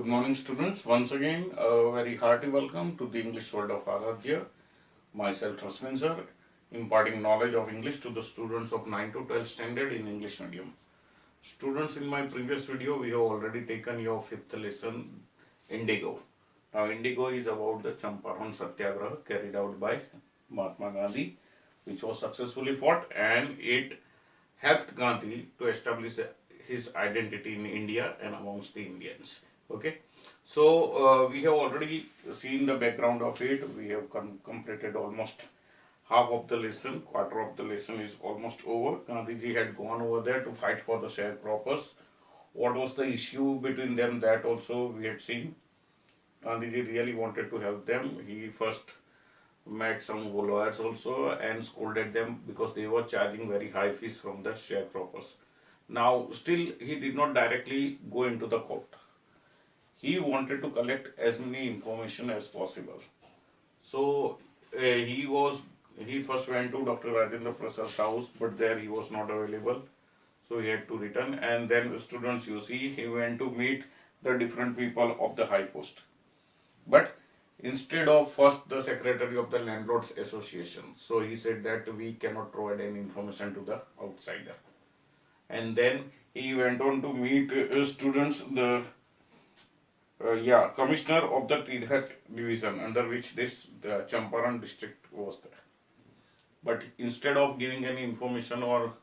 Good morning, students. Once again, a very hearty welcome to the English World of Aradhya. Myself, Rasmin sir, imparting knowledge of English to the students of 9 to 12 standard in English medium. Students, in my previous video, we have already taken your fifth lesson, Indigo. Now, Indigo is about the Champaran Satyagraha carried out by Mahatma Gandhi, which was successfully fought, and it helped Gandhi to establish his identity in India and amongst the Indians. Okay, so we have already seen the background of it. We have completed almost half of the lesson. Quarter of the lesson is almost over. Gandhiji had gone over there to fight for the sharecroppers. What was the issue between them? That also we had seen. Gandhiji really wanted to help them. He first met some lawyers also and scolded them because they were charging very high fees from the sharecroppers. Now, still, he did not directly go into the court. He wanted to collect as many information as possible. So he first went to Dr. Rajendra Prasad's house, but there he was not available. So he had to return. And then students, you see, he went to meet the different people of the high post. But instead of first the secretary of the landlords association, so he said that we cannot provide any information to the outsider. And then he went on to meet students, the commissioner of the Tirhat division, under which the Champaran district was there. But instead of giving any information or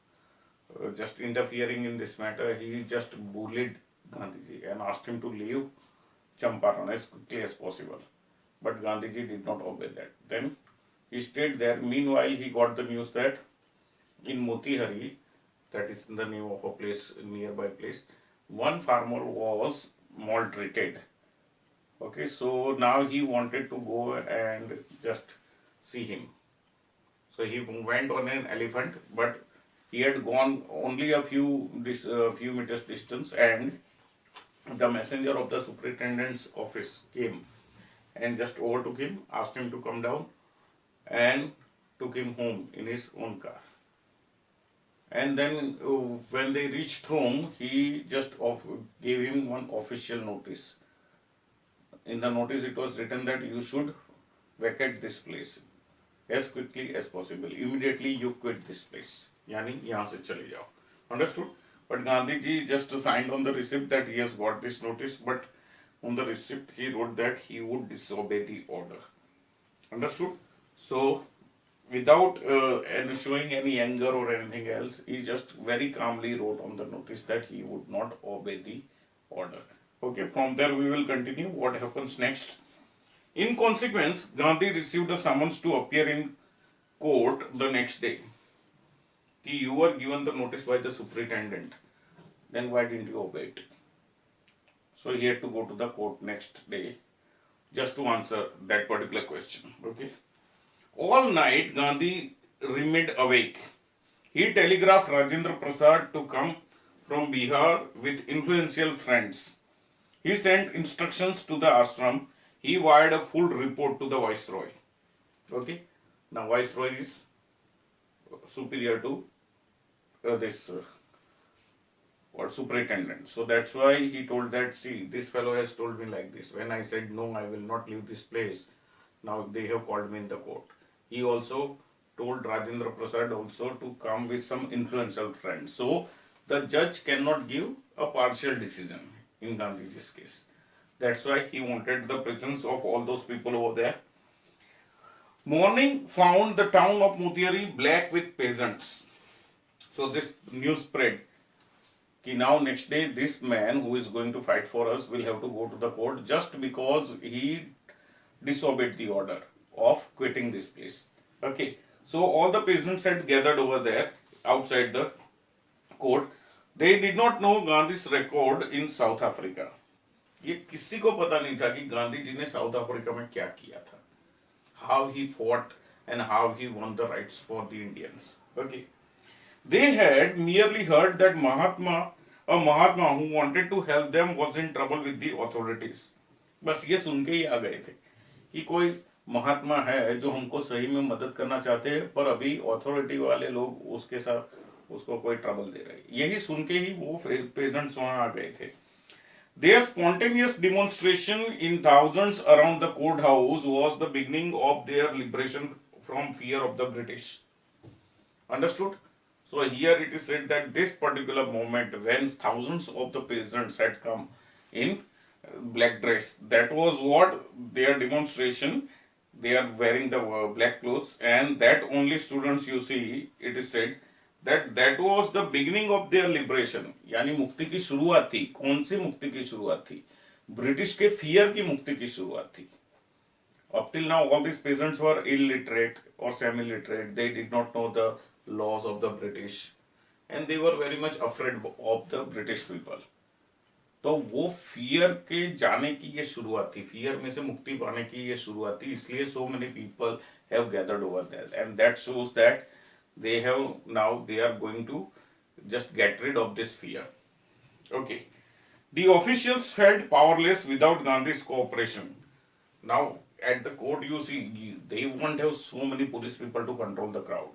just interfering in this matter, he just bullied Gandhiji and asked him to leave Champaran as quickly as possible. But Gandhiji did not obey that. Then he stayed there. Meanwhile, he got the news that in Motihari, that is the name of a place, nearby place, one farmer was maltreated. Okay, so now he wanted to go and just see him. So he went on an elephant, but he had gone only a few meters distance, and the messenger of the superintendent's office came and just overtook him, asked him to come down, and took him home in his own car. And then when they reached home, he just gave him one official notice. In the notice it was written that you should vacate this place as quickly as possible. Immediately you quit this place. Yani yahan se chale jao. Understood? But Gandhiji just signed on the receipt that he has got this notice, but on the receipt he wrote that he would disobey the order. Understood? So without showing any anger or anything else, he just very calmly wrote on the notice that he would not obey the order. Okay, from there we will continue what happens next. In consequence, Gandhi received a summons to appear in court the next day. You were given the notice by the superintendent, then why didn't you obey it? So he had to go to the court next day just to answer that particular question. Okay. All night, Gandhi remained awake. He telegraphed Rajendra Prasad to come from Bihar with influential friends. He sent instructions to the ashram. He wired a full report to the viceroy. Okay. Now, viceroy is superior to this superintendent. So that's why he told that, see, this fellow has told me like this. When I said no, I will not leave this place. Now they have called me in the court. He also told Rajendra Prasad also to come with some influential friends. So the judge cannot give a partial decision in Gandhiji's case. That's why he wanted the presence of all those people over there. Morning found the town of Motihari black with peasants. So this news spread. Now next day this man who is going to fight for us will have to go to the court just because he disobeyed the order of quitting this place. Okay, so all the peasants had gathered over there outside the court. They did not know Gandhi's record in South Africa. ये किसी को पता नहीं था कि गांधी जी ने south Africa में क्या किया था. How he fought and how he won the rights for the Indians. Okay. They had merely heard that a Mahatma who wanted to help them was in trouble with the authorities. बस ये सुन के ही आ गए थे कि कोई महात्मा है जो हमको सही में मदद करना चाहते हैं, पर अभी अथॉरिटी वाले लोग उसके साथ उसको कोई ट्रबल दे रहे. यही सुन के ही वो पेजेंट्स वहां आ गए थे. Their spontaneous demonstration in thousands around the courthouse was the beginning of their liberation from fear of the British. Understood? So here it is said that this particular moment when thousands of the peasants had come in black dress, that was what their demonstration. They are wearing the black clothes, and that only students you see. It is said that that was the beginning of their liberation. यानी मुक्ति की शुरुआत थी. कौन सी मुक्ति की शुरुआत थी? ब्रिटिश के फियर की मुक्ति की शुरुआत थी. Up till now, all these peasants were illiterate or semi-literate. They did not know the laws of the British, and they were very much afraid of the British people. तो वो fear के जाने की ये शुरुआत थी, फियर में से मुक्ति पाने की ये शुरुआत थी, इसलिए so many people have gathered over there, and that shows that they have now they are going to just get rid of this fear. Okay, the officials felt powerless without Gandhi's cooperation. Now at the court you see they won't have so many police people to control the crowd.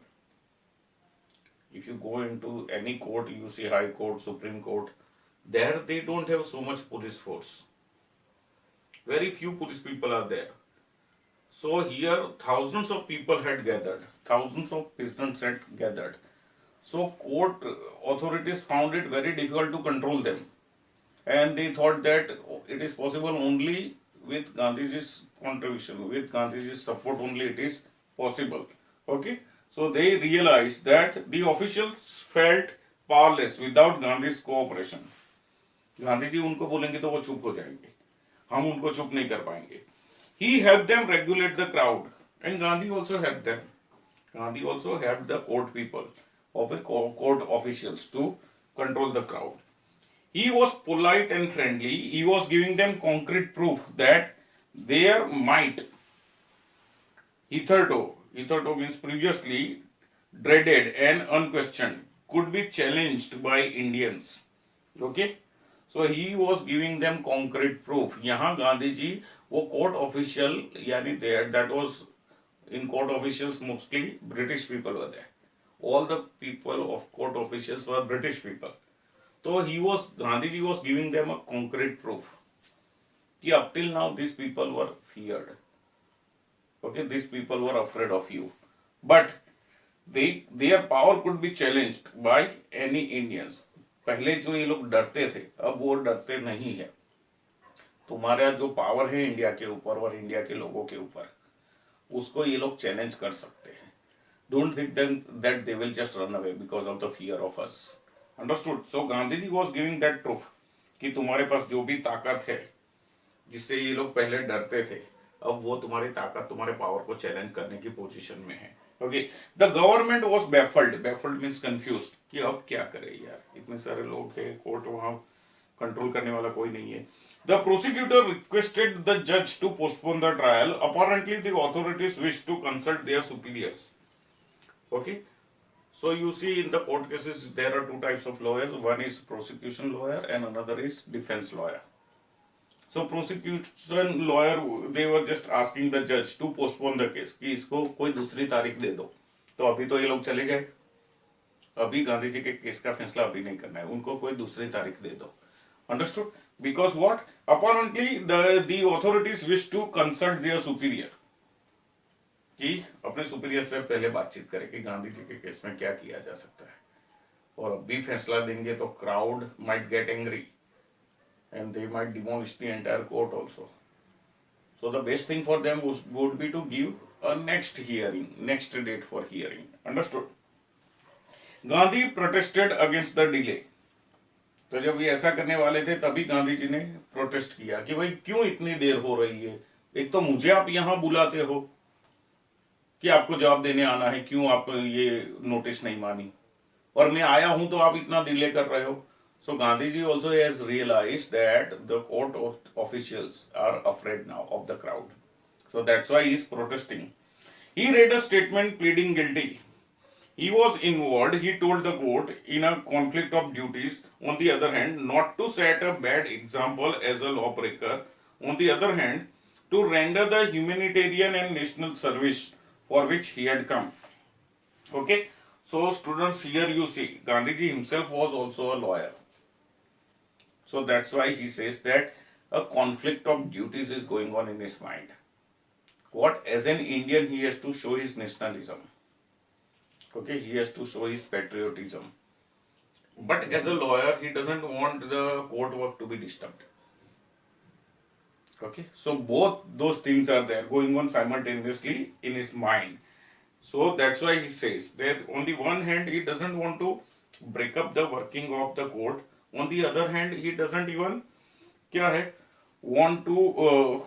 If you go into any court, you see High Court, Supreme Court, there they don't have so much police force. Very few police people are there. So here thousands of people had gathered, thousands of peasants had gathered. So court authorities found it very difficult to control them, and they thought that it is possible only with Gandhiji's contribution, with Gandhiji's support only it is possible. Okay, so they realized that the officials felt powerless without Gandhi's cooperation. Gandhi ji उनको बोलेंगे तो वो चुप हो जाएंगे, हम उनको चुप नहीं कर पाएंगे. He helped them regulate the crowd, and Gandhi also helped them. Gandhi also helped the court people of a court officials to control the crowd. He was polite and friendly. He was giving them concrete proof that their might, hitherto means previously dreaded and unquestioned, could be challenged by Indians. Okay. So he was giving them concrete proof. यहाँ गांधी जी वो court official यानी that was in court officials mostly British people were there. All the people of court officials were British people. So Gandhi ji was giving them a concrete proof कि up till now these people were feared. Okay, these people were afraid of you, but their power could be challenged by any Indians. पहले जो ये लोग डरते थे अब वो डरते नहीं है. तुम्हारा जो पावर है इंडिया के ऊपर और इंडिया के लोगों के ऊपर, उसको ये लोग चैलेंज कर सकते हैं. Don't think that they will just run away because of the fear of us. Understood? So Gandhi ji was giving that proof कि तुम्हारे पास जो भी ताकत है जिससे ये लोग पहले डरते थे, अब वो तुम्हारी ताकत तुम्हारे पावर को चैलेंज करने की पोजीशन में है. Okay, the government was baffled means confused कि अब क्या करे यार, इतने सारे लोग हैं, कोर्ट वहां कंट्रोल करने वाला कोई नहीं है. द प्रोसिक्यूटर रिक्वेस्टेड द जज to postpone the trial. Apparently the authorities wish to consult their superiors. Okay, so you see in the court cases there are two types of lawyers. One is prosecution lawyer and another is defense lawyer. So prosecution lawyer they were just asking the judge to postpone the case कि इसको कोई दूसरी तारीख दे दो. तो अभी तो ये लोग चले गए, अभी गांधी जी के केस का फैसला अभी नहीं करना है, उनको कोई दूसरी तारीख दे दो. Understood? Because what? Apparently the authorities wish to consult their superior. कि अपने सुपीरियर से पहले बातचीत करें कि गांधी जी के केस में क्या किया जा सकता है, और अभी फैसला देंगे तो crowd might get angry and they might demolish the entire court also. So the best thing for them would be to give a next date for hearing. Understood? Gandhi protested against the delay. तो जब ये ऐसा करने वाले थे तभी गांधी जी ने protest किया कि भाई क्यों इतनी देर हो रही है, एक तो मुझे आप यहाँ बुलाते हो कि आपको जवाब देने आना है, क्यों आप ये नोटिस नहीं मानी, और मैं आया हूं तो आप इतना डिले कर रहे हो. So Gandhiji also has realized that the court officials are afraid now of the crowd. So that's why he is protesting. He read a statement pleading guilty. He was involved, he told the court, in a conflict of duties. On the other hand, not to set a bad example as a lawbreaker. On the other hand, to render the humanitarian and national service for which he had come. Okay? So students, here you see, Gandhiji himself was also a lawyer. So that's why he says that a conflict of duties is going on in his mind. What, as an Indian, he has to show his nationalism. Okay, he has to show his patriotism. But as a lawyer, he doesn't want the court work to be disturbed. Okay, so both those things are there going on simultaneously in his mind. So that's why he says that on the one hand, he doesn't want to break up the working of the court. On the other hand, he doesn't even क्या है want to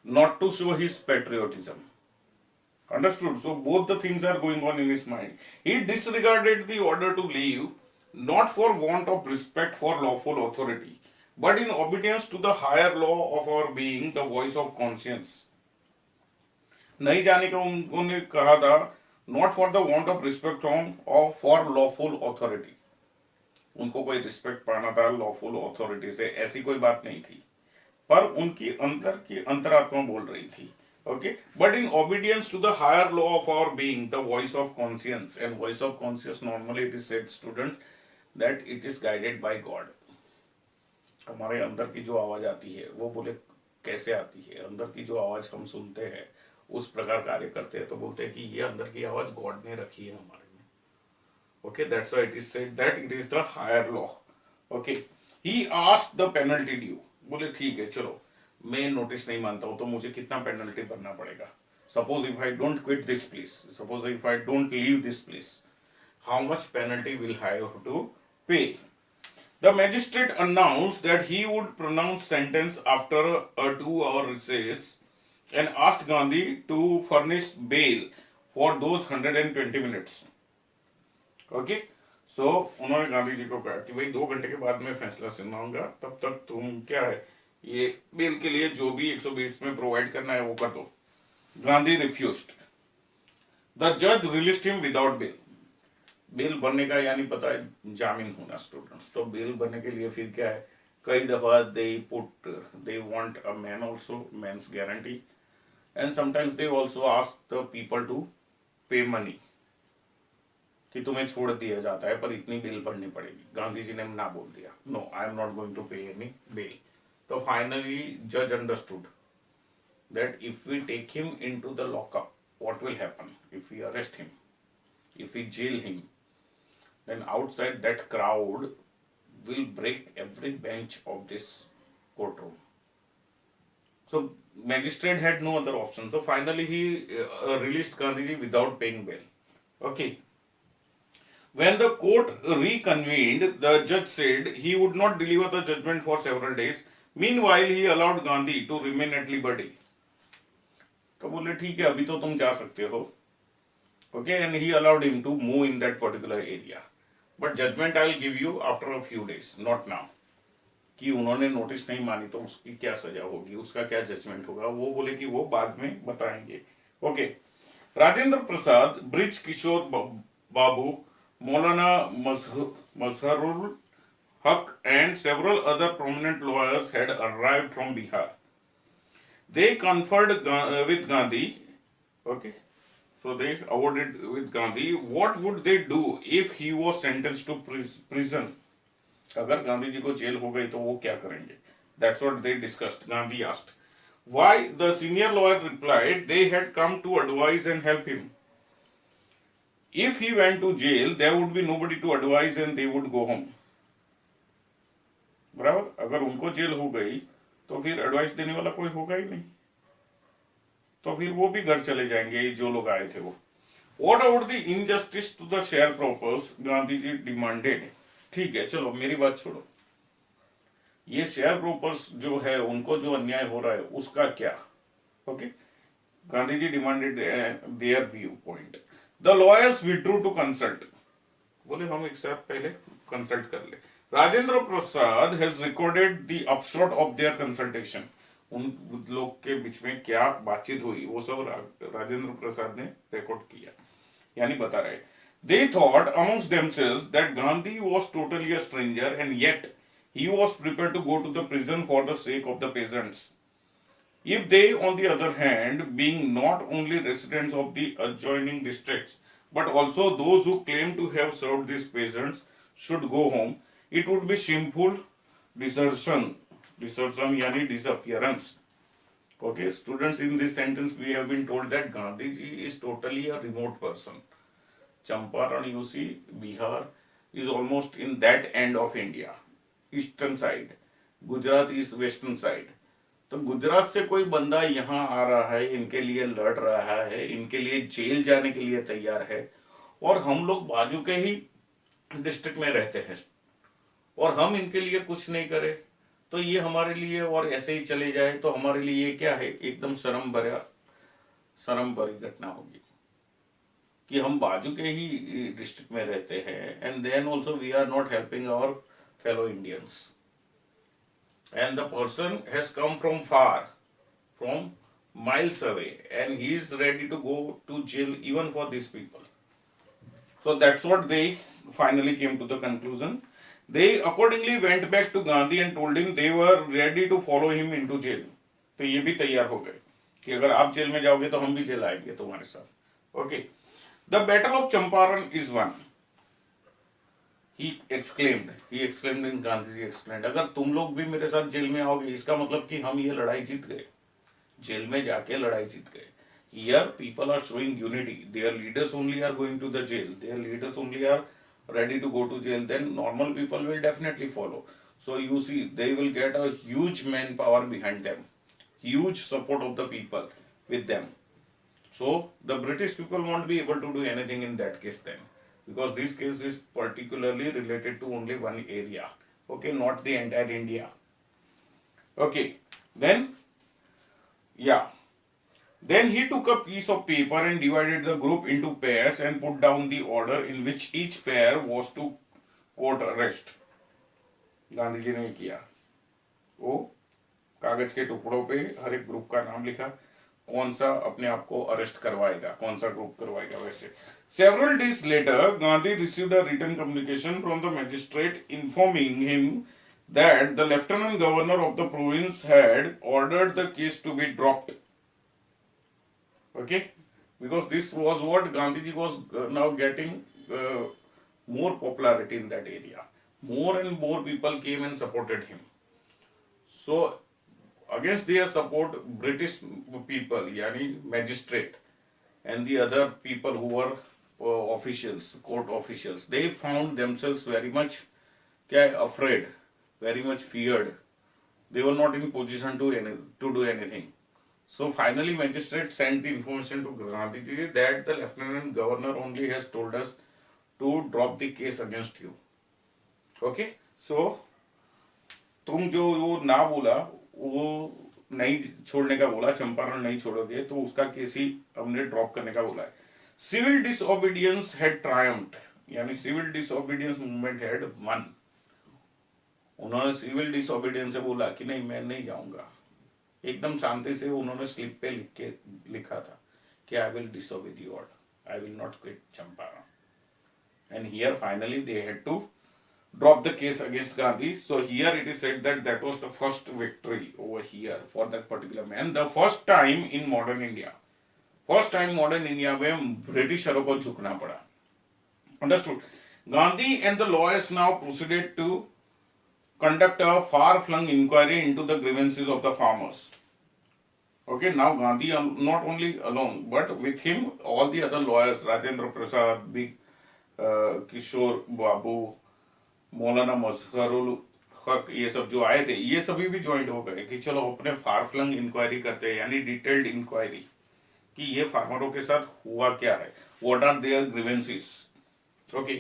not to show his patriotism. Understood? So both the things are going on in his mind. He disregarded the order to leave, not for want of respect for lawful authority, but in obedience to the higher law of our being, the voice of conscience. नहीं जाने का उन्होंने कहा था not for the want of respect from और for lawful authority. उनको कोई respect पाना था लॉफुल अथॉरिटी से, ऐसी कोई बात नहीं थी, पर उनकी अंतर की अंतरात्मा बोल रही थी. Okay, but in obedience to the higher law of our being, the voice of conscience. And voice of conscience normally it is said student that it is guided by God. हमारे अंदर की जो आवाज आती है वो बोले कैसे आती है, अंदर की जो आवाज हम सुनते हैं उस प्रकार कार्य करते हैं, तो बोलते हैं कि ये अंदर की आवाज गॉड ने रखी है हमारे में. Okay, that's why it is said that it is the higher law. Okay, he asked the penalty due. बोले ठीक है चलो, मैं नोटिस नहीं मानता हूं तो मुझे कितना पेनल्टी भरना पड़ेगा. Suppose if I don't quit this place, suppose if I don't leave this place, how much penalty will I have to pay. The magistrate announced that he would pronounce sentence after a 2-hour recess and asked Gandhi to furnish bail for those 120 minutes. Okay, so उन्होंने गांधी जी को कहा कि भाई 2 घंटे के बाद मैं फैसला सुनाऊंगा, तब तक तुम क्या है ये बेल के लिए जो भी 120 में प्रोवाइड करना है वो कर दो. गांधी रिफ्यूज्ड. द जज released him without bail. Bail भरने का यानी पता है जामीन होना स्टूडेंट्स. तो बेल भरने के लिए फिर क्या है, कई दफा they want a man also, man's guarantee, and sometimes they also ask the people to pay money कि तुम्हें छोड़ दिया जाता है पर इतनी बेल भरनी पड़ेगी. गांधी जी ने ना बोल दिया, no I am not going to pay any bail. तो फाइनली जज understood that if we take him into the lockup what will happen, if we arrest him, if we jail him, then outside that crowd will break every bench of this courtroom. So magistrate had no other option. So finally he released Gandhiji without paying bail. Okay. When the court reconvened, the judge said he would not deliver the judgment for several days. Meanwhile, he allowed Gandhi to remain at liberty. तो बोले ठीक है अभी तो तुम जा सकते हो. Okay, and he allowed him to move in that particular area. But judgment I will give you after a few days, not now. कि उन्होंने नोटिस नहीं मानी तो उसकी क्या सजा होगी, उसका क्या जजमेंट होगा, वो बोले कि वो बाद में बताएंगे. ओके, राजेंद्र प्रसाद, ब्रिज किशोर बाबू, मौलाना मजहरुल हक and several other prominent lawyers had arrived from Bihar. They conferred with Gandhi. Okay. So they awarded with Gandhi. What would they do if he was sentenced to prison? अगर गांधी जी को jail हो गई तो वो क्या करेंगे? That's what they discussed. Gandhi asked. Why? The senior lawyer replied, they had come to advise and help him. If he went to jail, there would be nobody to advise and they would go home. बराबर, अगर उनको jail हो गई तो फिर advice देने वाला कोई होगा ही नहीं, तो फिर वो भी घर चले जाएंगे जो लोग आए थे वो. What about the injustice to the sharecroppers? Gandhi ji demanded. ठीक है चलो मेरी बात छोड़ो, ये शेयर क्रोपर्स जो है उनको जो अन्याय हो रहा है उसका क्या. Okay, Gandhi ji demanded their view point. The lawyers withdrew to consult. बोले हम एक साथ पहले कंसल्ट कर ले. Rajendra Prasad has recorded the upshot of their consultation. उन लोग के बीच में क्या बातचीत हुई वो सब राजेंद्र प्रसाद ने रिकॉर्ड किया, यानी बता रहे. They thought amongst themselves that Gandhi was totally a stranger and yet he was prepared to go to the prison for the sake of the peasants. If they, on the other hand, being not only residents of the adjoining districts but also those who claim to have served these peasants, should go home, it would be shameful desertion, desertion yani disappearance. Okay, students, in this sentence we have been told that Gandhiji is totally a remote person. Champaran, you see, Bihar is almost in that end of India, eastern side. Gujarat is western side. तो गुजरात से कोई बंदा यहाँ आ रहा है, इनके लिए लड़ रहा है, इनके लिए जेल जाने के लिए तैयार है, और हम लोग बाजू के ही डिस्ट्रिक्ट में रहते हैं और हम इनके लिए कुछ नहीं करें, तो ये हमारे लिए, और ऐसे ही चले जाए तो हमारे लिए क्या है, एकदम शर्म भरी घटना होगी कि हम बाजू के ही डिस्ट्रिक्ट में रहते हैं, and then also we are not helping our fellow Indians, and the person has come from far, from miles away, and he is ready to go to jail even for these people. So that's what they finally came to the conclusion. They accordingly went back to Gandhi and told him they were ready to follow him into jail. तो ये भी तैयार हो गए कि अगर आप jail में जाओगे तो हम भी जेल आएंगे तुम्हारे साथ. Okay. The battle of Champaran is won. He exclaimed in Gandhi explained, अगर तुम लोग भी मेरे साथ जेल में आओगे इसका मतलब कि हम ये लड़ाई जीत गए, जेल में जाके लड़ाई जीत गए. Here people are showing unity. Their leaders only are going to the jail. Their leaders only are ready to go to jail. Then normal people will definitely follow. So you see, they will get a huge manpower behind them, huge support of the people with them. So the British people won't be able to do anything in that case then, because this case is particularly related to only one area. Okay, not the entire India. Okay, then he took a piece of paper and divided the group into pairs and put down the order in which each pair was to court arrest. Gandhi ji ने किया, वो कागज के टुकड़ों पे हर एक group का नाम लिखा, कौन सा अपने आप को अरेस्ट करवाएगा, कौन सा ग्रुप करवाएगा. वैसे several days later, Gandhi received a written communication from the magistrate informing him that the lieutenant governor of the province had ordered the case to be dropped. Okay, because this was what Gandhiji was now getting more popularity in that area. More and more people came and supported him. So against their support, British people, yani magistrate, and the other people who were officials, court officials, they found themselves very much afraid, very much feared. They were not in position to do anything. So finally magistrate sent the information to Gandhiji that the lieutenant governor only has told us to drop the case against you. Okay, so तुम जो वो ना बोला, वो नहीं छोड़ने का बोला, चंपारण नहीं छोड़ोगे तो उसका केस ही हमने ड्रॉप करने का बोला है. सिविल डिसओबीडियंस हैड ट्रायम्फ्ड, यानी civil disobedience movement had won. उन्होंने सिविल डिसओबीडियंस से बोला कि नहीं मैं नहीं जाऊंगा, एकदम शांति से उन्होंने स्लिप पे लिखा था कि I will disobey the order, I will not quit Champaran. And here finally they had to drop the case against Gandhi. So here it is said that that was the first victory over here for that particular man. The first time in modern India. First time modern India में ब्रिटिशरों को झुकना पड़ा. Understood? Gandhi and the lawyers now proceeded to conduct a far-flung inquiry into the grievances of the farmers. Okay, now Gandhi not only alone, but with him all the other lawyers, Rajendra Prasad, Big Kishore Babu, मौलाना मजहरुल हक, ये सब जो आए थे, ये सभी भी joint हो गए कि चलो अपने फार फ्लंग इंक्वायरी करते हैं, यानी डिटेल्ड इंक्वायरी कि ये फार्मरों के साथ हुआ क्या है, what are their grievances. Okay,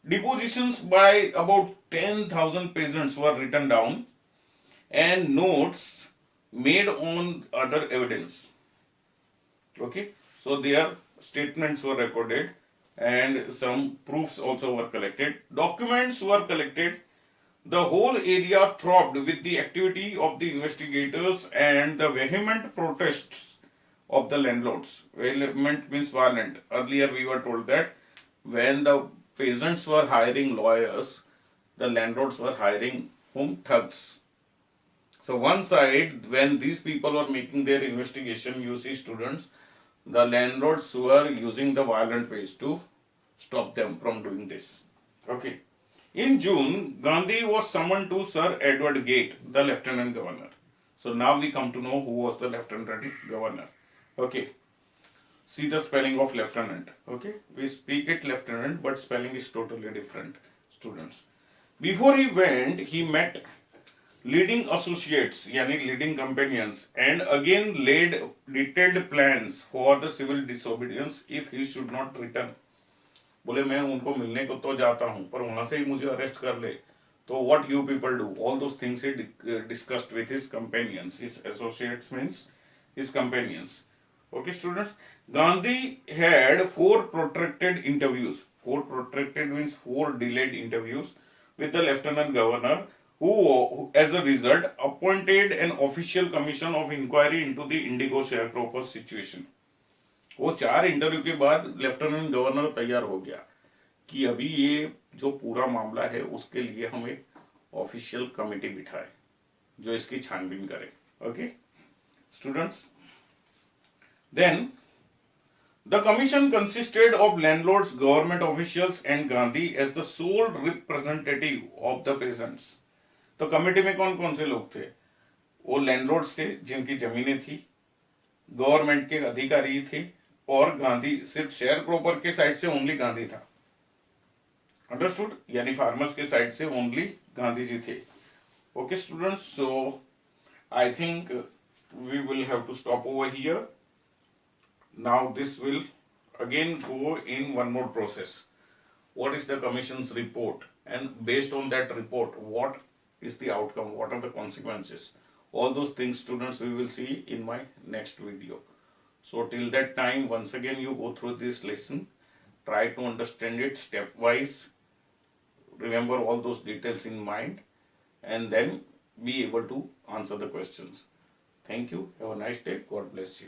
depositions by about 10,000 peasants were written down and notes made on other evidence. Okay, so their statements were recorded and some proofs also were collected. Documents were collected. The whole area throbbed with the activity of the investigators and the vehement protests of the landlords. Vehement means violent. Earlier we were told that when the peasants were hiring lawyers, the landlords were hiring whom? Thugs. So one side, when these people were making their investigation, you see students, the landlords were using the violent ways to stop them from doing this. Okay, In June, Gandhi was summoned to Sir Edward Gate, the Lieutenant Governor. So now we come to know who was the Lieutenant Governor. Okay. See the spelling of lieutenant. Okay. We speak it lieutenant, but spelling is totally different, students. Before he went, he met leading associates, yani leading companions, and again laid detailed plans for the civil disobedience if he should not return. बोले मैं उनको मिलने को तो जाता हूँ पर वहां से ही मुझे अरेस्ट कर ले तो what you people do, all those things he discussed with his companions. His associates means his companions. Okay, students. Gandhi had 4 protracted interviews. 4 protracted means 4 delayed interviews with the lieutenant governor, who as a result appointed an official commission of inquiry into the indigo sharecropper situation. वो 4 interview के बाद lieutenant governor तैयार हो गया कि अभी ये जो पूरा मामला है उसके लिए हम एक ऑफिशियल कमेटी बिठाए जो इसकी छानबीन करे. Okay students. Then the commission consisted of landlords, government officials and Gandhi as the sole representative of the peasants. तो कमेटी में कौन कौन से लोग थे? वो लैंडलॉर्ड्स थे जिनकी जमीनें थी, गवर्नमेंट के अधिकारी थे, और गांधी सिर्फ शेयर क्रोपर के साइड से ओनली गांधी था. अंडरस्टूड? यानी फार्मर्स के साइड से ओनली गांधी जी थे. Okay students, so I think we will have to stop over here. Now this will again go in one more process. What is the commission's report, and based on that report what is the outcome, what are the consequences? All those things, students, we will see in my next video. So till that time, once again you go through this lesson, try to understand it stepwise, remember all those details in mind, and then be able to answer the questions. Thank you. Have a nice day. God bless you.